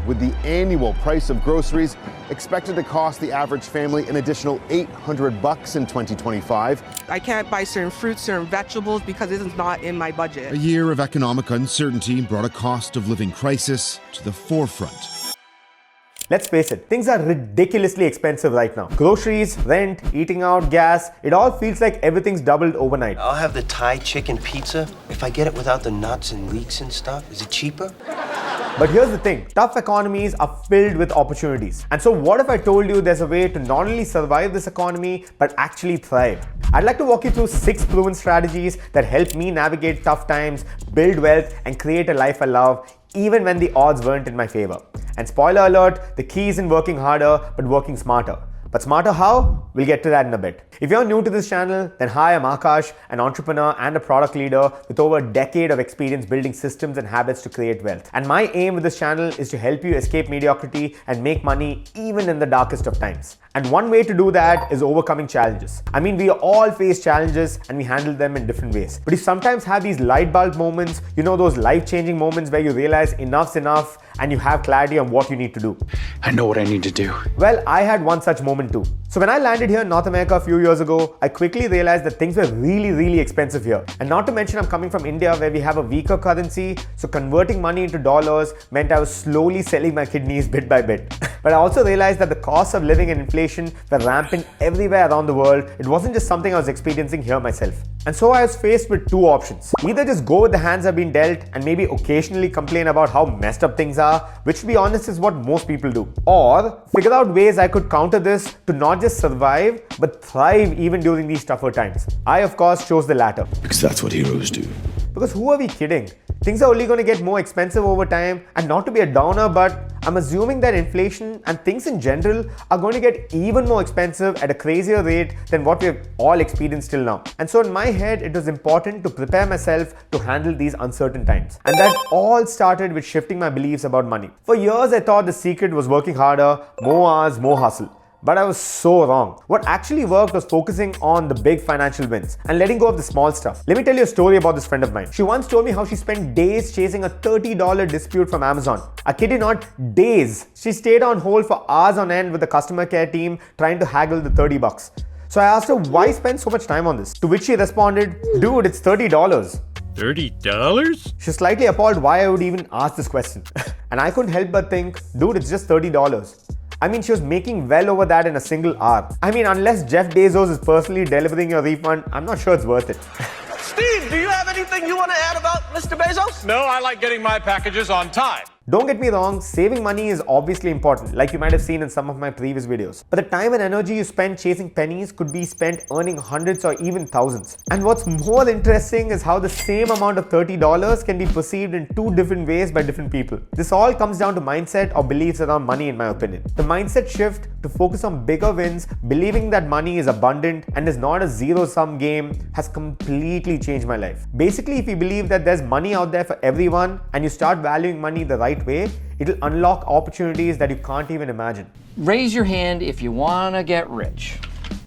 with the annual price of groceries expected to cost the average family an additional $800 in 2025. I can't buy certain fruits, certain vegetables because it is not in my budget. A year of economic uncertainty brought a cost of living crisis to the forefront. Let's face it, things are ridiculously expensive right now. Groceries, rent, eating out, gas, it all feels like everything's doubled overnight. I'll have the Thai chicken pizza. If I get it without the nuts and leeks and stuff, is it cheaper? But here's the thing, tough economies are filled with opportunities. And so what if I told you there's a way to not only survive this economy, but actually thrive? I'd like to walk you through 6 proven strategies that help me navigate tough times, build wealth, and create a life I love, even when the odds weren't in my favor. And spoiler alert, the key isn't working harder, but working smarter. But smarter how? We'll get to that in a bit. If you're new to this channel, then hi, I'm Akash, an entrepreneur and a product leader with over a decade of experience building systems and habits to create wealth. And my aim with this channel is to help you escape mediocrity and make money even in the darkest of times. And one way to do that is overcoming challenges. I mean, we all face challenges and we handle them in different ways. But you sometimes have these light bulb moments, you know, those life-changing moments where you realize enough's enough and you have clarity on what you need to do. I know what I need to do. Well, I had one such moment too. So when I landed here in North America a few years ago, I quickly realized that things were really expensive here. And not to mention I'm coming from India where we have a weaker currency, so converting money into dollars meant I was slowly selling my kidneys bit by bit. But I also realized that the costs of living and inflation were rampant everywhere around the world. It wasn't just something I was experiencing here myself. And so I was faced with 2 options. Either just go with the hands I've been dealt and maybe occasionally complain about how messed up things are, which to be honest is what most people do. Or figure out ways I could counter this to not just survive, but thrive even during these tougher times. I of course chose the latter. Because that's what heroes do. Because who are we kidding? Things are only going to get more expensive over time, and not to be a downer, but I'm assuming that inflation and things in general are going to get even more expensive at a crazier rate than what we've all experienced till now. And so in my head, it was important to prepare myself to handle these uncertain times. And that all started with shifting my beliefs about money. For years, I thought the secret was working harder, more hours, more hustle. But I was so wrong. What actually worked was focusing on the big financial wins and letting go of the small stuff. Let me tell you a story about this friend of mine. She once told me how she spent days chasing a $30 dispute from Amazon. I kid you not, days. She stayed on hold for hours on end with the customer care team trying to haggle the $30. So I asked her why spend so much time on this? To which she responded, dude, it's $30. $30? She was slightly appalled why I would even ask this question. And I couldn't help but think, dude, it's just $30. I mean, she was making well over that in a single hour. I mean, unless Jeff Bezos is personally delivering your refund, I'm not sure it's worth it. Steve, do you have anything you want to add about Mr. Bezos? No, I like getting my packages on time. Don't get me wrong, saving money is obviously important, like you might have seen in some of my previous videos. But the time and energy you spend chasing pennies could be spent earning hundreds or even thousands. And what's more interesting is how the same amount of $30 can be perceived in 2 different ways by different people. This all comes down to mindset or beliefs around money, in my opinion. The mindset shift to focus on bigger wins, believing that money is abundant and is not a zero-sum game, has completely changed my life. Basically, if you believe that there's money out there for everyone and you start valuing money the right way, it'll unlock opportunities that you can't even imagine. Raise your hand if you want to get rich.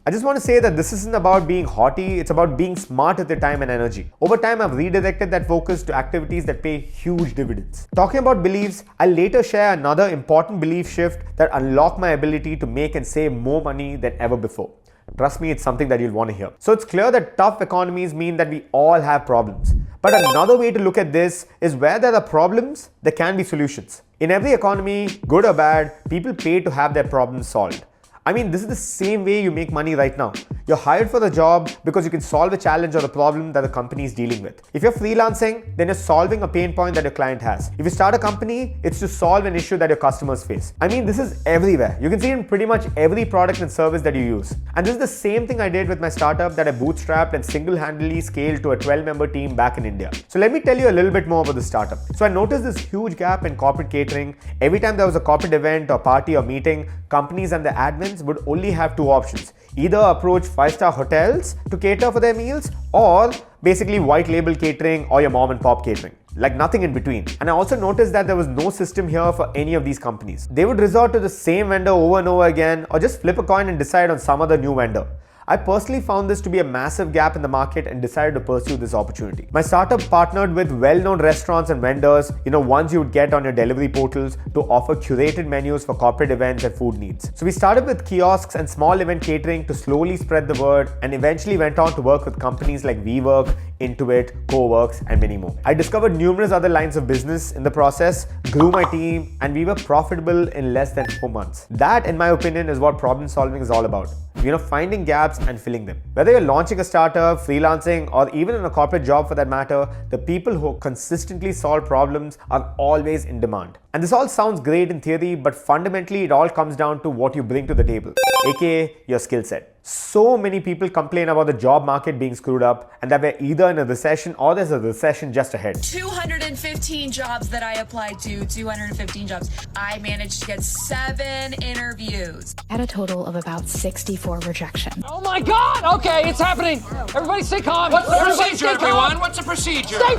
I just want to say that this isn't about being haughty, it's about being smart with your time and energy. Over time, I've redirected that focus to activities that pay huge dividends. Talking about beliefs, I'll later share another important belief shift that unlocked my ability to make and save more money than ever before. Trust me, it's something that you'll want to hear. So it's clear that tough economies mean that we all have problems. But another way to look at this is where there are problems, there can be solutions. In every economy, good or bad, people pay to have their problems solved. I mean, this is the same way you make money right now. You're hired for the job because you can solve a challenge or a problem that the company is dealing with. If you're freelancing, then you're solving a pain point that your client has. If you start a company, it's to solve an issue that your customers face. I mean, this is everywhere. You can see it in pretty much every product and service that you use. And this is the same thing I did with my startup that I bootstrapped and single-handedly scaled to a 12-member team back in India. So let me tell you a little bit more about the startup. So I noticed this huge gap in corporate catering. Every time there was a corporate event or party or meeting, companies and the admins would only have 2 options. Either approach 5-star hotels to cater for their meals, or basically white label catering or your mom and pop catering. Like nothing in between. And I also noticed that there was no system here for any of these companies. They would resort to the same vendor over and over again, or just flip a coin and decide on some other new vendor. I personally found this to be a massive gap in the market and decided to pursue this opportunity. My startup partnered with well-known restaurants and vendors, ones you would get on your delivery portals, to offer curated menus for corporate events and food needs. So we started with kiosks and small event catering to slowly spread the word, and eventually went on to work with companies like WeWork, Intuit, CoWorks, and many more. I discovered numerous other lines of business in the process, grew my team, and we were profitable in less than 4 months. That, in my opinion, is what problem solving is all about. Finding gaps and filling them. Whether you're launching a startup, freelancing, or even in a corporate job for that matter, the people who consistently solve problems are always in demand. And this all sounds great in theory, but fundamentally it all comes down to what you bring to the table, aka your skill set. So many people complain about the job market being screwed up and that we're either in a recession or there's a recession just ahead. 215 jobs that I applied to, 215 jobs. I managed to get 7 interviews. At a total of about 64 rejections. Oh my God! Okay, it's happening. Everybody stay calm. What's the procedure, everyone? What's the procedure? Stay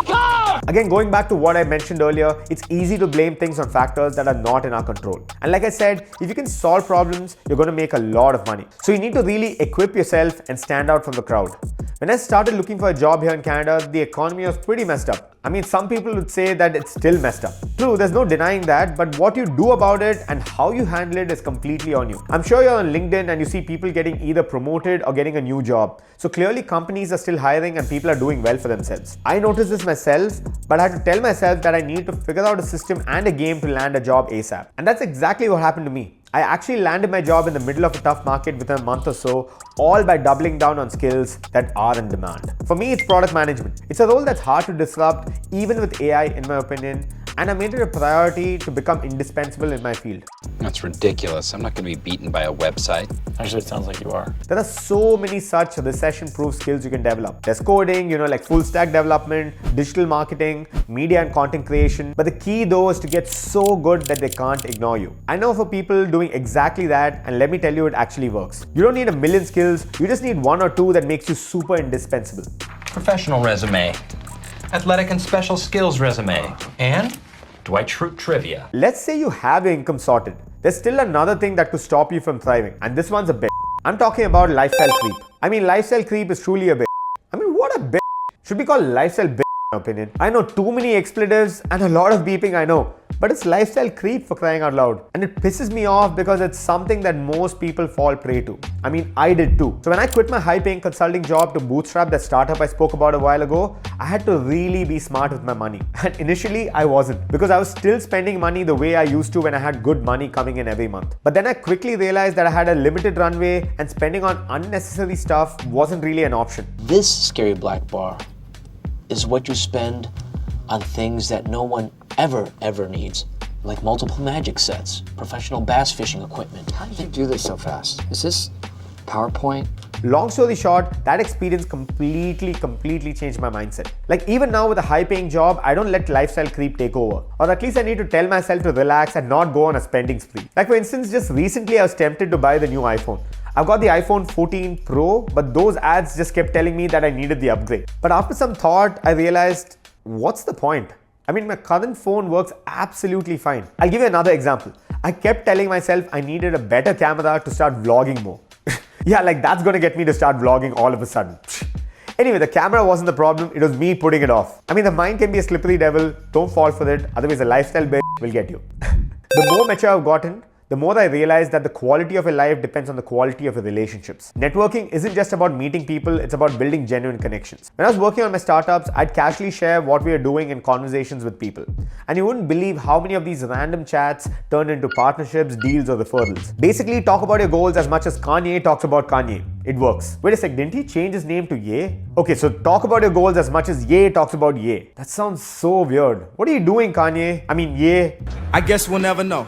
calm! Again, going back to what I mentioned earlier, it's easy to blame things on factors that are not in our control. And like I said, if you can solve problems, you're going to make a lot of money. So you need to really equip yourself and stand out from the crowd. When I started looking for a job here in Canada, the economy was pretty messed up. Some people would say that it's still messed up. True, there's no denying that, but what you do about it and how you handle it is completely on you. I'm sure you're on LinkedIn and you see people getting either promoted or getting a new job. So clearly companies are still hiring and people are doing well for themselves. I noticed this myself, but I had to tell myself that I need to figure out a system and a game to land a job ASAP. And that's exactly what happened to me. I actually landed my job in the middle of a tough market within a month or so, all by doubling down on skills that are in demand. For me, it's product management. It's a role that's hard to disrupt, even with AI, in my opinion, and I made it a priority to become indispensable in my field. That's ridiculous. I'm not going to be beaten by a website. Actually, it sounds like you are. There are so many such recession-proof skills you can develop. There's coding, like full stack development, digital marketing, media and content creation. But the key though is to get so good that they can't ignore you. I know for people doing exactly that, and let me tell you, it actually works. You don't need a million skills, you just need 1 or 2 that makes you super indispensable. Professional resume, athletic and special skills resume, and Dwight Schrute trivia. Let's say you have your income sorted. There's still another thing that could stop you from thriving, and this one's a bit. I'm talking about lifestyle creep. Lifestyle creep is truly a bit. What a bit. Should be called lifestyle bit, in my opinion. I know too many expletives and a lot of beeping, I know. But it's lifestyle creep, for crying out loud. And it pisses me off because it's something that most people fall prey to. I did too. So when I quit my high-paying consulting job to bootstrap that startup I spoke about a while ago, I had to really be smart with my money. And initially, I wasn't, because I was still spending money the way I used to when I had good money coming in every month. But then I quickly realized that I had a limited runway and spending on unnecessary stuff wasn't really an option. This scary black bar is what you spend on things that no one ever needs, like multiple magic sets, professional bass fishing equipment. How did you do this so fast? Is this PowerPoint? Long story short, that experience completely changed my mindset. Even now with a high-paying job, I don't let lifestyle creep take over. Or at least I need to tell myself to relax and not go on a spending spree. For instance, just recently I was tempted to buy the new iPhone. I've got the iPhone 14 Pro, but those ads just kept telling me that I needed the upgrade. But after some thought, I realized, what's the point? My current phone works absolutely fine. I'll give you another example. I kept telling myself I needed a better camera to start vlogging more. Yeah, that's gonna get me to start vlogging all of a sudden. Anyway, the camera wasn't the problem, it was me putting it off. The mind can be a slippery devil, don't fall for it, otherwise a lifestyle bitch will get you. The more mature I've gotten, the more I realize that the quality of your life depends on the quality of your relationships. Networking isn't just about meeting people, it's about building genuine connections. When I was working on my startups, I'd casually share what we were doing in conversations with people. And you wouldn't believe how many of these random chats turned into partnerships, deals, or referrals. Basically, talk about your goals as much as Kanye talks about Kanye. It works. Wait a sec, didn't he change his name to Ye? Okay, so talk about your goals as much as Ye talks about Ye. That sounds so weird. What are you doing, Kanye? Ye. I guess we'll never know.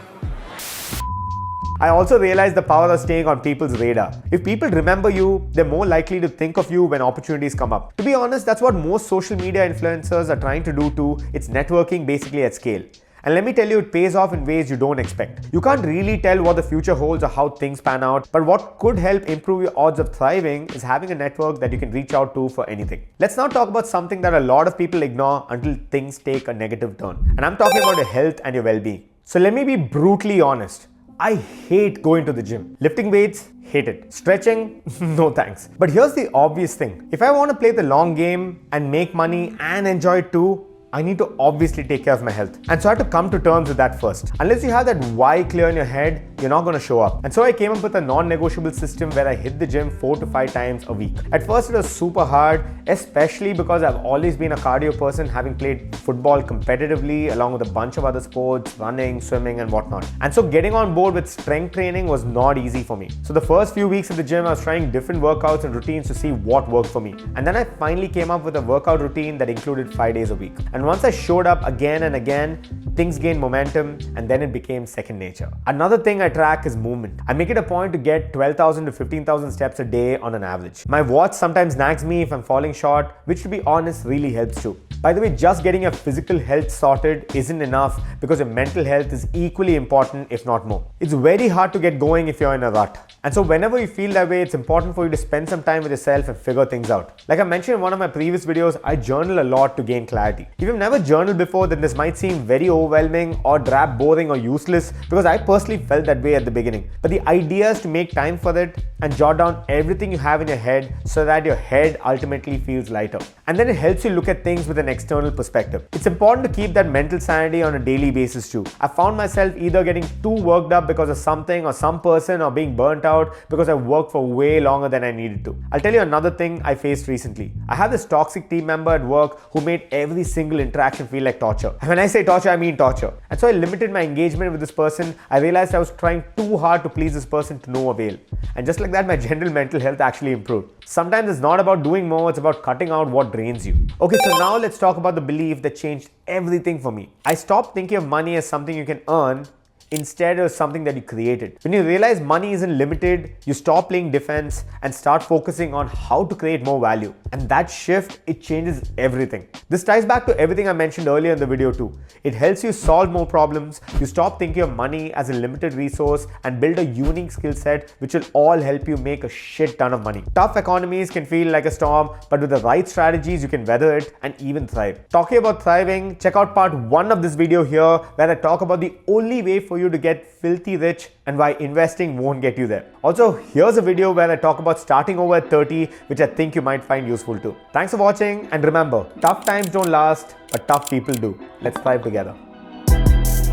I also realized the power of staying on people's radar. If people remember you, they're more likely to think of you when opportunities come up. To be honest, that's what most social media influencers are trying to do too. It's networking basically at scale. And let me tell you, it pays off in ways you don't expect. You can't really tell what the future holds or how things pan out, but what could help improve your odds of thriving is having a network that you can reach out to for anything. Let's now talk about something that a lot of people ignore until things take a negative turn. And I'm talking about your health and your well-being. So let me be brutally honest. I hate going to the gym. Lifting weights, hate it. Stretching, no thanks. But here's the obvious thing. If I want to play the long game and make money and enjoy it too, I need to obviously take care of my health. And so I had to come to terms with that first. Unless you have that why clear in your head, you're not going to show up. And so I came up with a non-negotiable system where I hit the gym 4 to 5 times a week. At first it was super hard, especially because I've always been a cardio person, having played football competitively along with a bunch of other sports, running, swimming and whatnot. And so getting on board with strength training was not easy for me. So the first few weeks at the gym, I was trying different workouts and routines to see what worked for me. And then I finally came up with a workout routine that included 5 days a week. And once I showed up again and again, things gained momentum and then it became second nature. Another thing I track is movement. I make it a point to get 12,000 to 15,000 steps a day on an average. My watch sometimes nags me if I'm falling short, which to be honest really helps too. By the way, just getting your physical health sorted isn't enough because your mental health is equally important, if not more. It's very hard to get going if you're in a rut. And so whenever you feel that way, it's important for you to spend some time with yourself and figure things out. Like I mentioned in one of my previous videos, I journal a lot to gain clarity. If you've never journaled before, then this might seem very overwhelming or drab, boring or useless because I personally felt that way at the beginning. But the idea is to make time for it and jot down everything you have in your head so that your head ultimately feels lighter. And then it helps you look at things with an external perspective. It's important to keep that mental sanity on a daily basis too. I found myself either getting too worked up because of something or some person or being burnt out because I worked for way longer than I needed to. I'll tell you another thing I faced recently. I had this toxic team member at work who made every single interaction feel like torture. And when I say torture, I mean torture. And so I limited my engagement with this person. I realized I was trying too hard to please this person to no avail. And just like that, my general mental health actually improved. Sometimes it's not about doing more, it's about cutting out what drains you. Okay, so now let's talk about the belief that changed everything for me. I stopped thinking of money as something you can earn. Instead, it was something that you created. When you realize money isn't limited, you stop playing defense and start focusing on how to create more value. And that shift, it changes everything. This ties back to everything I mentioned earlier in the video too. It helps you solve more problems, you stop thinking of money as a limited resource and build a unique skill set which will all help you make a shit ton of money. Tough economies can feel like a storm, but with the right strategies, you can weather it and even thrive. Talking about thriving, check out part 1 of this video here where I talk about the only way for you to get filthy rich and why investing won't get you there. Also, here's a video where I talk about starting over at 30, which I think you might find useful too. Thanks for watching, and remember, tough times don't last, but tough people do. Let's thrive together.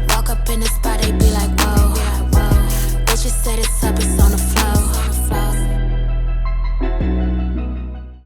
Walk up in the spot, they be like, whoa, whoa. Bitch, you said it's up, it's on the floor.